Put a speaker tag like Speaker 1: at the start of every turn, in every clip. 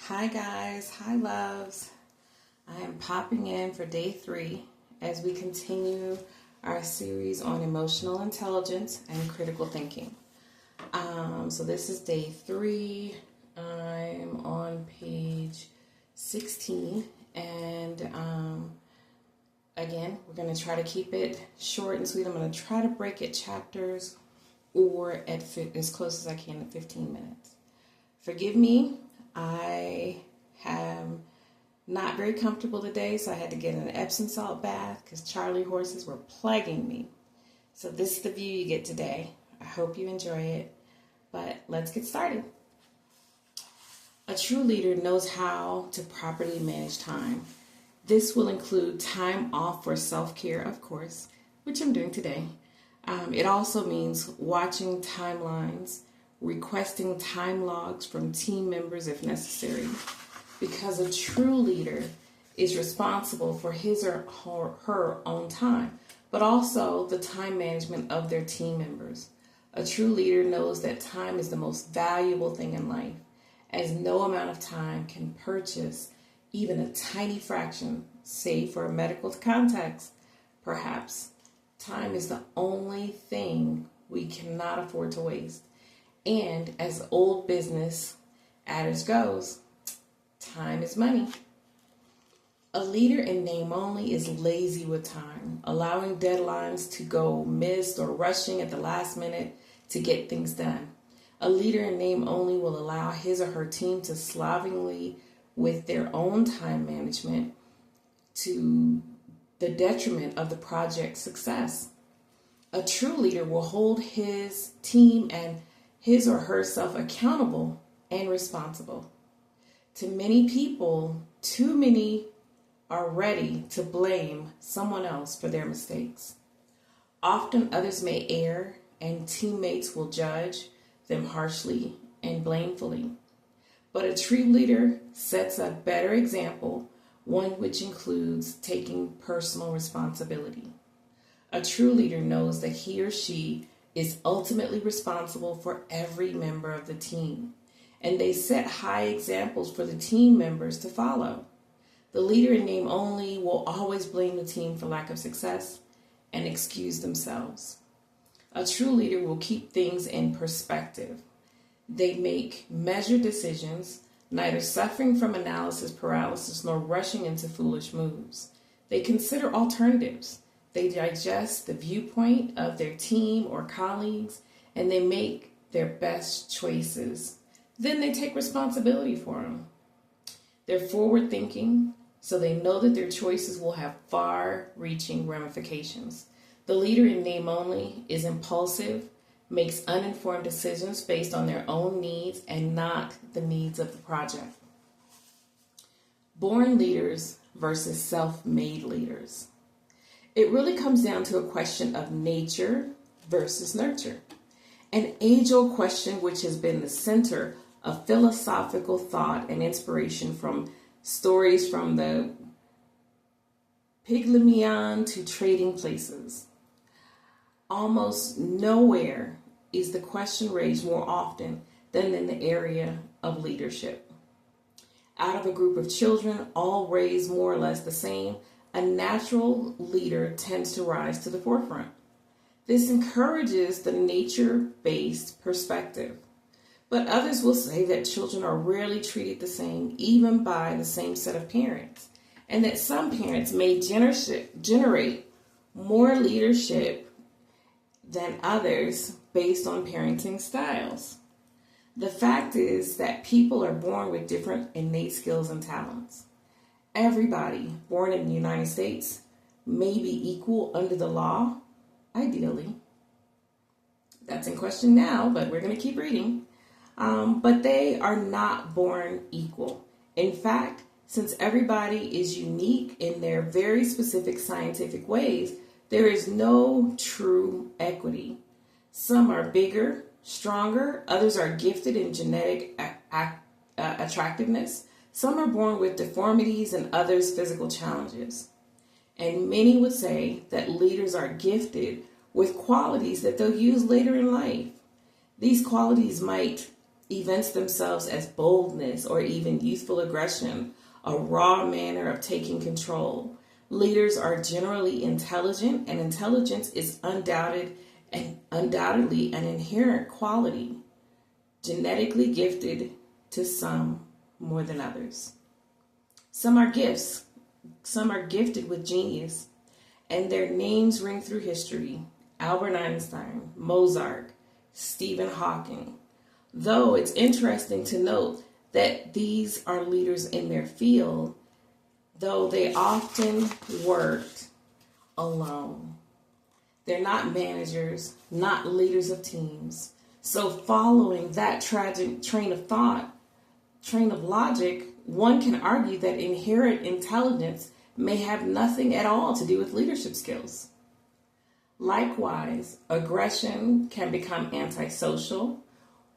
Speaker 1: Hi guys, hi loves. I am popping in for day 3 as we continue our series on emotional intelligence and critical thinking. So this is day 3. I'm on page 16 and again, we're going to try to keep it short and sweet. I'm going to try to break it chapters or as close as I can in 15 minutes. Forgive me. I am not very comfortable today, so I had to get an Epsom salt bath because Charlie horses were plaguing me. So this is the view you get today. I hope you enjoy it, but let's get started. A true leader knows how to properly manage time. This will include time off for self-care, of course, which I'm doing today. It also means watching timelines, requesting time logs from team members if necessary, because a true leader is responsible for his or her own time, but also the time management of their team members. A true leader knows that time is the most valuable thing in life, as no amount of time can purchase even a tiny fraction, save for a medical context, perhaps. Time is the only thing we cannot afford to waste. And as old business adage goes, time is money. A leader in name only is lazy with time, allowing deadlines to go missed or rushing at the last minute to get things done. A leader in name only will allow his or her team to slovenly with their own time management to the detriment of the project's success. A true leader will hold his team and his or herself accountable and responsible. To many people, too many are ready to blame someone else for their mistakes. Often others may err and teammates will judge them harshly and blamefully. But a true leader sets a better example, one which includes taking personal responsibility. A true leader knows that he or she is ultimately responsible for every member of the team, and they set high examples for the team members to follow. The leader in name only will always blame the team for lack of success and excuse themselves. A true leader will keep things in perspective. They make measured decisions, neither suffering from analysis paralysis nor rushing into foolish moves. They consider alternatives. They digest the viewpoint of their team or colleagues, and they make their best choices. Then they take responsibility for them. They're forward-thinking, so they know that their choices will have far-reaching ramifications. The leader in name only is impulsive, makes uninformed decisions based on their own needs and not the needs of the project. Born leaders versus self-made leaders. It really comes down to a question of nature versus nurture, an age-old question which has been the center of philosophical thought and inspiration from stories from the Pygmalion to Trading Places. Almost nowhere is the question raised more often than in the area of leadership. Out of a group of children, all raised more or less the same, a natural leader tends to rise to the forefront. This encourages the nature-based perspective. But others will say that children are rarely treated the same, even by the same set of parents, and that some parents may generate more leadership than others based on parenting styles. The fact is that people are born with different innate skills and talents. Everybody born in the United States may be equal under the law, ideally. That's in question now, but we're going to keep reading. But they are not born equal. In fact, since everybody is unique in their very specific scientific ways, there is no true equity. Some are bigger, stronger, others are gifted in genetic attractiveness. Some are born with deformities and others physical challenges. And many would say that leaders are gifted with qualities that they'll use later in life. These qualities might evince themselves as boldness or even youthful aggression, a raw manner of taking control. Leaders are generally intelligent, and intelligence is undoubtedly an inherent quality, genetically gifted to some more than others. Some are gifted with genius, and their names ring through history. Albert Einstein, Mozart, Stephen Hawking. Though it's interesting to note that these are leaders in their field, though they often worked alone. They're not managers, not leaders of teams. So following that tragic train of logic, one can argue that inherent intelligence may have nothing at all to do with leadership skills. Likewise, aggression can become antisocial,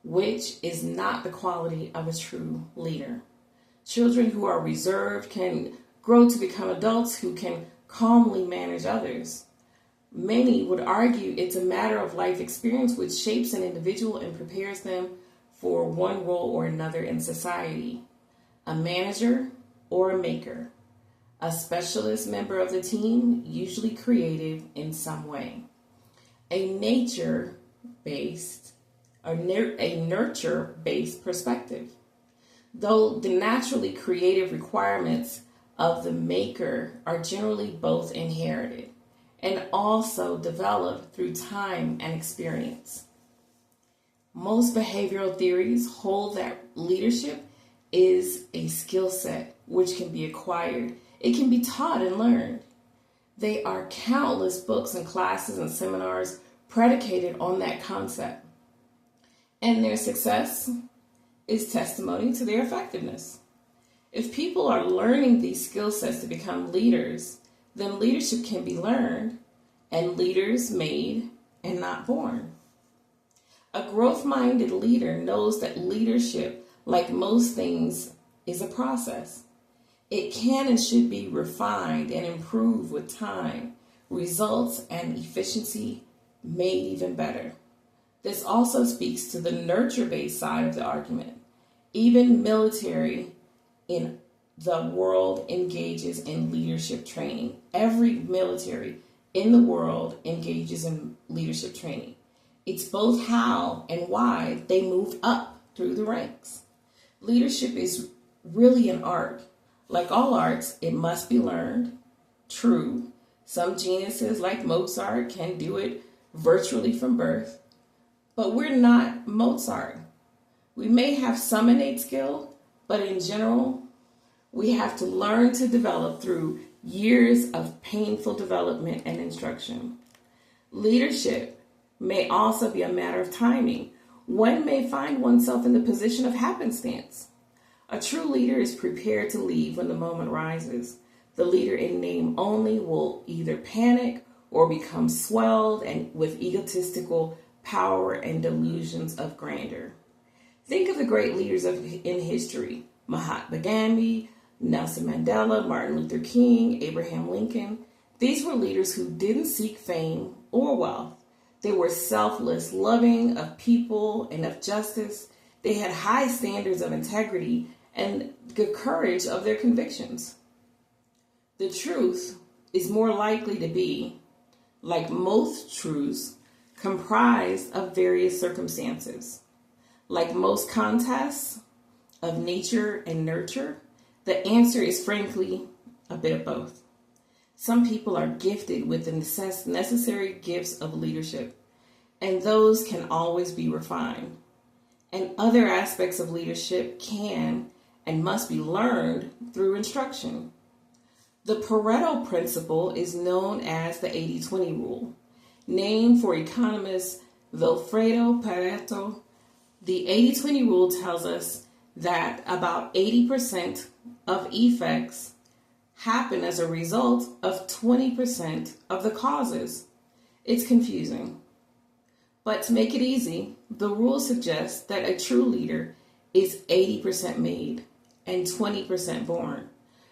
Speaker 1: which is not the quality of a true leader. Children who are reserved can grow to become adults who can calmly manage others. Many would argue it's a matter of life experience which shapes an individual and prepares them for one role or another in society. A manager or a maker. A specialist member of the team, usually creative in some way. A nurture-based perspective. Though the naturally creative requirements of the maker are generally both inherited and also developed through time and experience. Most behavioral theories hold that leadership is a skill set which can be acquired. It can be taught and learned. There are countless books and classes and seminars predicated on that concept. And their success is testimony to their effectiveness. If people are learning these skill sets to become leaders, then leadership can be learned and leaders made and not born. A growth-minded leader knows that leadership, like most things, is a process. It can and should be refined and improved with time, results and efficiency made even better. This also speaks to the nurture-based side of the argument. Even military in the world engages in leadership training. Every military in the world engages in leadership training. It's both how and why they move up through the ranks. Leadership is really an art. Like all arts, it must be learned. True, some geniuses like Mozart can do it virtually from birth, but we're not Mozart. We may have some innate skill, but in general, we have to learn to develop through years of painful development and instruction. Leadership may also be a matter of timing. One may find oneself in the position of happenstance. A true leader is prepared to leave when the moment rises. The leader in name only will either panic or become swelled and with egotistical power and delusions of grandeur. Think of the great leaders in history: Mahatma Gandhi, Nelson Mandela, Martin Luther King, Abraham Lincoln. These were leaders who didn't seek fame or wealth. They were selfless, loving of people and of justice. They had high standards of integrity and the courage of their convictions. The truth is more likely to be, like most truths, comprised of various circumstances. Like most contests of nature and nurture, the answer is frankly a bit of both. Some people are gifted with the necessary gifts of leadership, and those can always be refined. And other aspects of leadership can and must be learned through instruction. The Pareto principle is known as the 80-20 rule. Named for economist Vilfredo Pareto, the 80-20 rule tells us that about 80% of effects happen as a result of 20% of the causes. It's confusing. But to make it easy, the rule suggests that a true leader is 80% made and 20% born.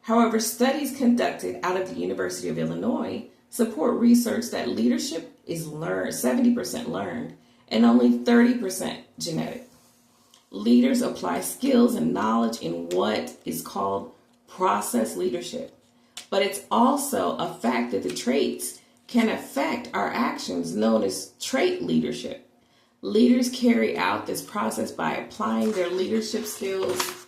Speaker 1: However, studies conducted out of the University of Illinois support research that leadership is 70% learned and only 30% genetic. Leaders apply skills and knowledge in what is called process leadership. But it's also a fact that the traits can affect our actions, known as trait leadership. Leaders carry out this process by applying their leadership skills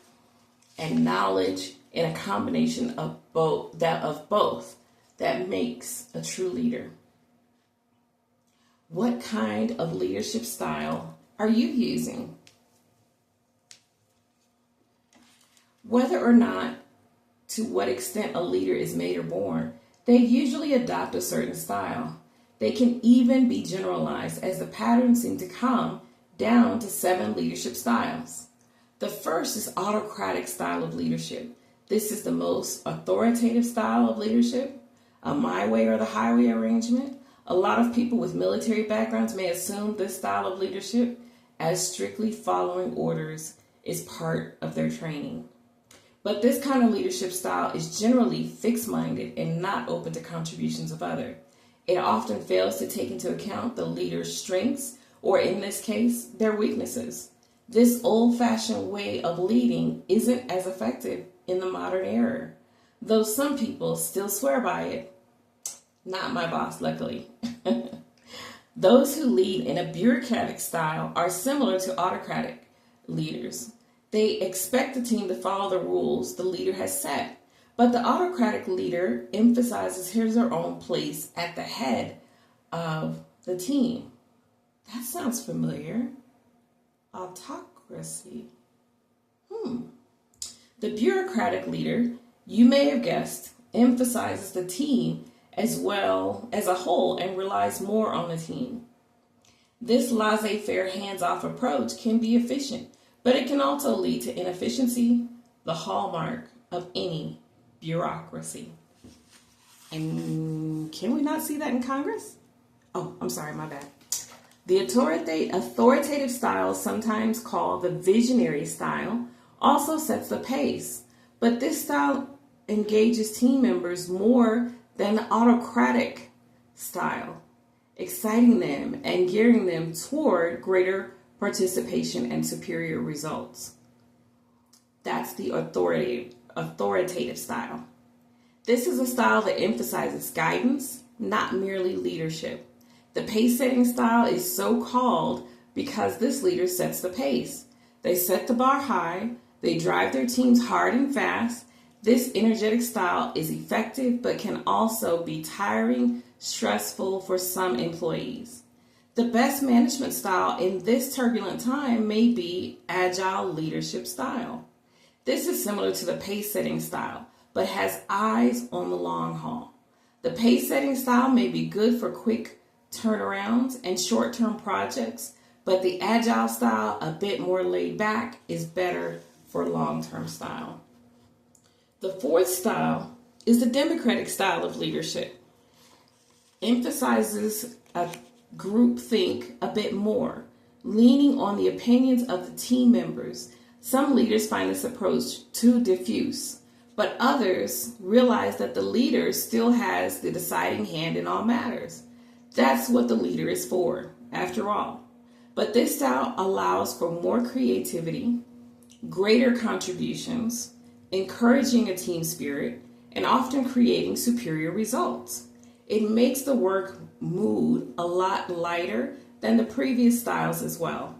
Speaker 1: and knowledge in a combination of both that makes a true leader. What kind of leadership style are you using? Whether or not to what extent a leader is made or born, they usually adopt a certain style. They can even be generalized, as the patterns seem to come down to 7 leadership styles. The first is autocratic style of leadership. This is the most authoritative style of leadership, a my way or the highway arrangement. A lot of people with military backgrounds may assume this style of leadership, as strictly following orders is part of their training. But this kind of leadership style is generally fixed-minded and not open to contributions of others. It often fails to take into account the leader's strengths, or in this case, their weaknesses. This old-fashioned way of leading isn't as effective in the modern era, though some people still swear by it. Not my boss, luckily. Those who lead in a bureaucratic style are similar to autocratic leaders. They expect the team to follow the rules the leader has set, but the autocratic leader emphasizes their own place at the head of the team. That sounds familiar. Autocracy. The bureaucratic leader, you may have guessed, emphasizes the team as well as a whole and relies more on the team. This laissez-faire, hands-off approach can be efficient, but it can also lead to inefficiency, the hallmark of any bureaucracy. And can we not see that in Congress? Oh, I'm sorry, my bad. The authoritative style, sometimes called the visionary style, also sets the pace, but this style engages team members more than the autocratic style, exciting them and gearing them toward greater participation and superior results. That's the authoritative style. This is a style that emphasizes guidance, not merely leadership. The pace-setting style is so called because this leader sets the pace. They set the bar high, they drive their teams hard and fast. This energetic style is effective but can also be tiring, stressful for some employees. The best management style in this turbulent time may be agile leadership style. This is similar to the pace-setting style, but has eyes on the long haul. The pace-setting style may be good for quick turnarounds and short-term projects, but the agile style, a bit more laid back, is better for long-term style. The fourth style is the democratic style of leadership. Emphasizes a group think a bit more, leaning on the opinions of the team members. Some leaders find this approach too diffuse, but others realize that the leader still has the deciding hand in all matters. That's what the leader is for, after all. But this style allows for more creativity, greater contributions, encouraging a team spirit, and often creating superior results. It makes the work mood a lot lighter than the previous styles as well.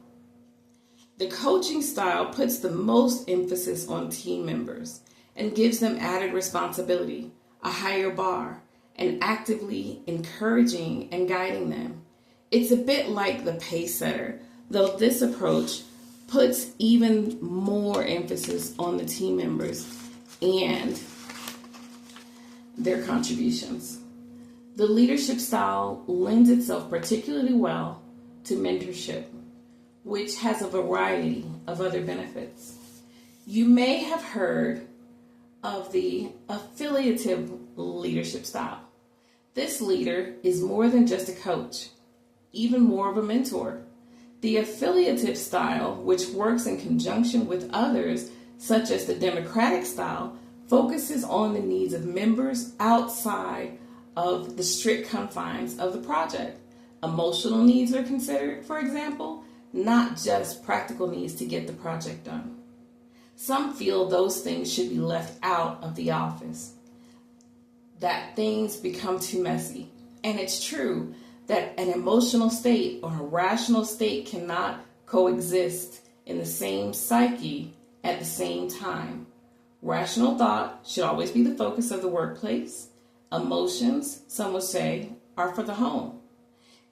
Speaker 1: The coaching style puts the most emphasis on team members and gives them added responsibility, a higher bar, and actively encouraging and guiding them. It's a bit like the pace setter, though this approach puts even more emphasis on the team members and their contributions. The leadership style lends itself particularly well to mentorship, which has a variety of other benefits. You may have heard of the affiliative leadership style. This leader is more than just a coach, even more of a mentor. The affiliative style, which works in conjunction with others, such as the democratic style, focuses on the needs of members outside of the strict confines of the project. Emotional needs are considered, for example, not just practical needs to get the project done. Some feel those things should be left out of the office, that things become too messy. And it's true that an emotional state or a rational state cannot coexist in the same psyche at the same time. Rational thought should always be the focus of the workplace. Emotions, some would say, are for the home.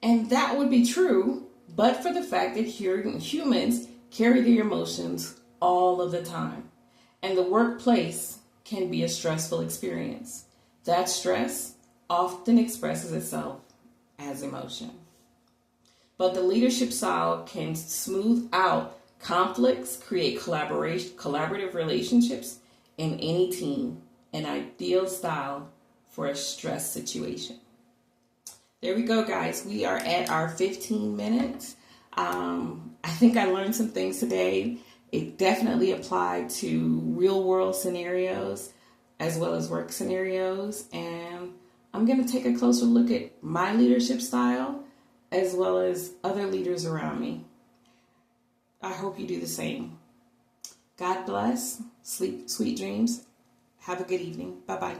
Speaker 1: And that would be true, but for the fact that humans carry their emotions all of the time. And the workplace can be a stressful experience. That stress often expresses itself as emotion. But the leadership style can smooth out conflicts, create collaborative relationships in any team, an ideal style for a stress situation. There we go, guys. We are at our 15 minutes. I think I learned some things today. It definitely applied to real world scenarios as well as work scenarios. And I'm going to take a closer look at my leadership style as well as other leaders around me. I hope you do the same. God bless. Sleep sweet dreams. Have a good evening. Bye-bye.